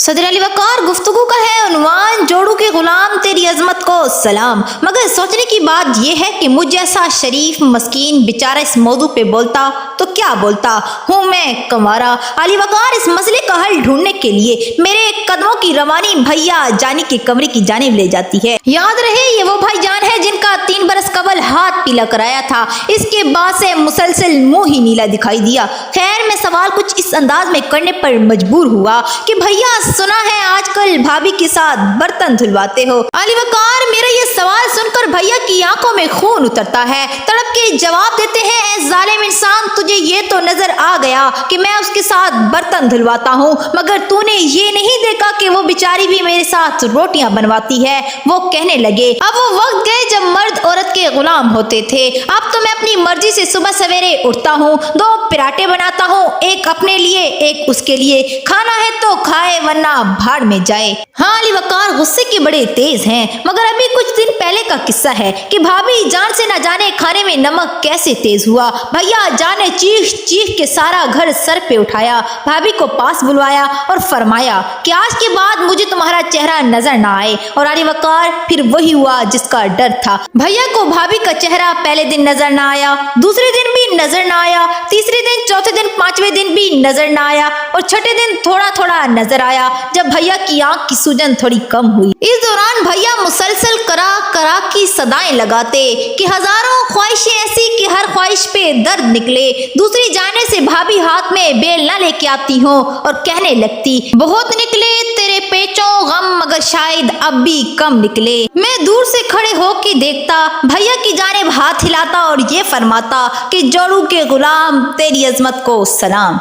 सदर अली वकार गुफ्तगू का है उन्वान जोड़ू के गुलाम तेरी अजमत को सलाम। मगर सोचने की बात यह है कि मुझ जैसा शरीफ मस्कीन बेचारा इस मौजू पे बोलता तो क्या बोलता। हूँ मैं कंवारा। अली वकार इस मसले का हल ढूंढने के लिए मेरे कदमों की रवानी भैया जानी के कमरे की जानिब ले जाती है। याद रहे ये वो भाई जान है जिनका 3 बरस कबल हाथ पीला कराया था। इसके बाद से मुसलसल मुंह ही नीला दिखाई दिया। खैर मैं सवाल कुछ इस अंदाज में करने पर मजबूर हुआ कि भैया सुना है आजकल भाभी के साथ बर्तन धुलवाते हो। अली वकार मेरा ये सवाल सुनकर भैया की आंखों में खून उतरता है। तड़प के जवाब देते हैं, ऐ जालिम इंसान, तुझे ये तो नजर आ गया कि मैं उसके साथ बर्तन धुलवाता हूँ, मगर तूने ये नहीं देखा कि वो बेचारी भी मेरे साथ रोटियां बनवाती है। वो कहने लगे, अब वो वक्त गए जब मर्द औरत के गुलाम होते थे। अब तो मैं अपनी मर्जी से सुबह सवेरे उठता हूँ, 2 पराठे बनाता हूँ, एक अपने लिए एक उसके लिए। खाना है तो खाए वरना भाड़ में जाए। हाँ अली वकार गुस्से के बड़े तेज हैं, मगर अभी कुछ दिन पहले का किस्सा है कि भाभी जान से न जाने खाने में नमक कैसे तेज हुआ। भैया जान ने चीख चीख के सारा घर सर पे उठाया, भाभी को पास बुलवाया और फरमाया कि आज के बाद मुझे तुम्हारा चेहरा नजर ना आए। और अली वकार फिर वही हुआ जिसका डर था। भैया को भाभी का चेहरा पहले दिन नजर ना आया, दूसरे दिन भी नजर ना आया, तीसरे दिन, चौथे दिन, 5वें दिन भी नजर ना आया और छठे दिन थोड़ा थोड़ा नजर आया जब भैया की आंख की सूजन थोड़ी कम हुई। इस दौरान भैया मुसलसल करा करा की सदाएं लगाते कि हजारों ख्वाहिशें ऐसी कि हर ख्वाहिश पे दर्द निकले। दूसरी जाने से भाभी हाथ में बेल न लेके आती हो और कहने लगती, बहुत निकले तेरे पेचों गम मगर शायद अब भी कम निकले। मैं दूर से खड़े होके देखता, भैया की जानिब हाथ हिलाता और ये फरमाता कि जोड़ू के गुलाम तेरी अजमत को सलाम।